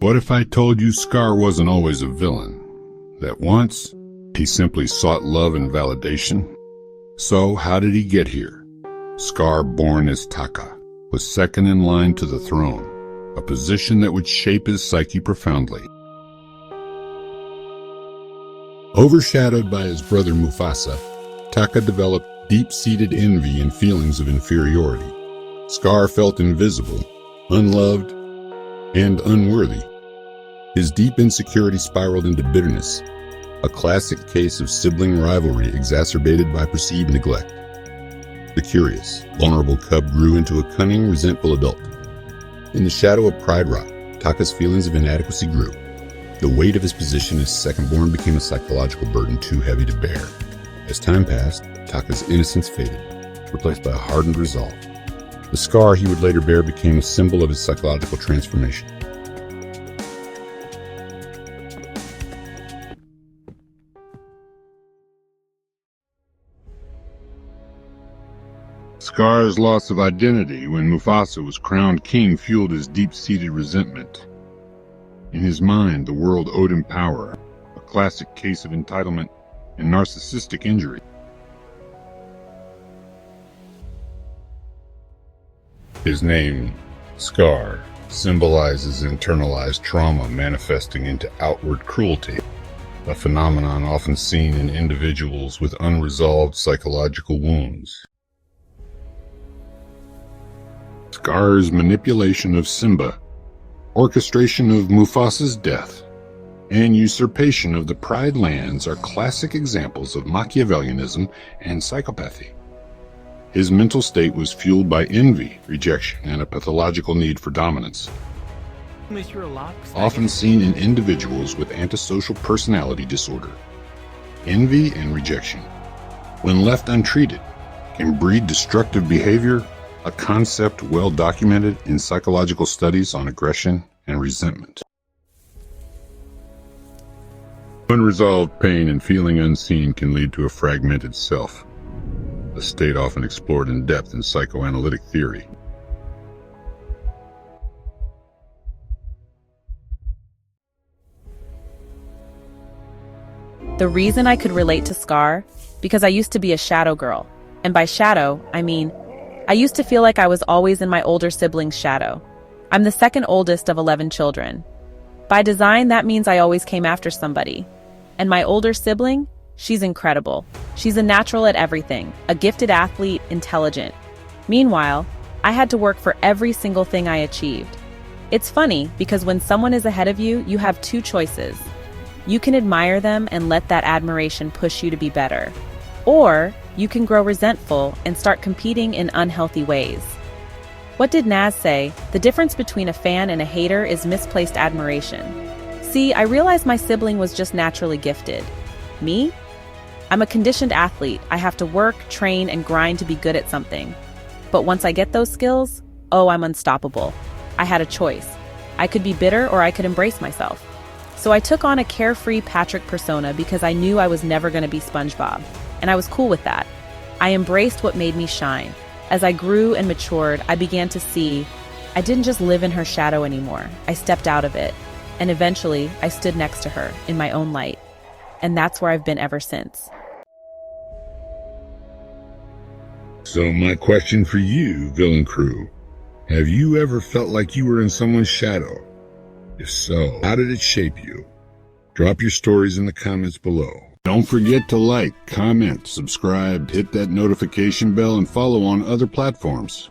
What if I told you Scar wasn't always a villain? That once, he simply sought love and validation? So how did he get here? Scar, born as Taka, was second in line to the throne, a position that would shape his psyche profoundly. Overshadowed by his brother Mufasa, Taka developed deep-seated envy and feelings of inferiority. Scar felt invisible, unloved, and unworthy. His deep insecurity spiraled into bitterness, a classic case of sibling rivalry exacerbated by perceived neglect. The curious, vulnerable cub grew into a cunning, resentful adult. In the shadow of Pride Rock, Taka's feelings of inadequacy grew. The weight of his position as second-born became a psychological burden too heavy to bear. As time passed, Taka's innocence faded, replaced by a hardened resolve. The scar he would later bear became a symbol of his psychological transformation. Scar's loss of identity when Mufasa was crowned king fueled his deep-seated resentment. In his mind, the world owed him power, a classic case of entitlement and narcissistic injury. His name, Scar, symbolizes internalized trauma manifesting into outward cruelty, a phenomenon often seen in individuals with unresolved psychological wounds. Scar's manipulation of Simba, orchestration of Mufasa's death, and usurpation of the Pride lands are classic examples of Machiavellianism and psychopathy. His mental state was fueled by envy, rejection, and a pathological need for dominance, often seen in individuals with antisocial personality disorder. Envy and rejection, when left untreated, can breed destructive behavior, a concept well documented in psychological studies on aggression and resentment. Unresolved pain and feeling unseen can lead to a fragmented self, a state often explored in depth in psychoanalytic theory. The reason I could relate to Scar, because I used to be a shadow girl. And by shadow, I mean, I used to feel like I was always in my older sibling's shadow. I'm the second oldest of 11 children. By design, that means I always came after somebody. And my older sibling? She's incredible. She's a natural at everything, a gifted athlete, intelligent. Meanwhile, I had to work for every single thing I achieved. It's funny because when someone is ahead of you, you have two choices. You can admire them and let that admiration push you to be better. Or you can grow resentful and start competing in unhealthy ways. What did Naz say? The difference between a fan and a hater is misplaced admiration. See, I realized my sibling was just naturally gifted. Me? I'm a conditioned athlete. I have to work, train, and grind to be good at something. But once I get those skills, oh, I'm unstoppable. I had a choice. I could be bitter or I could embrace myself. So I took on a carefree Patrick persona because I knew I was never going to be SpongeBob. And I was cool with that. I embraced what made me shine. As I grew and matured, I began to see I didn't just live in her shadow anymore. I stepped out of it. And eventually, I stood next to her in my own light. And that's where I've been ever since. So my question for you, Villain Crew, have you ever felt like you were in someone's shadow? If so, how did it shape you? Drop your stories in the comments below. Don't forget to like, comment, subscribe, hit that notification bell, and follow on other platforms.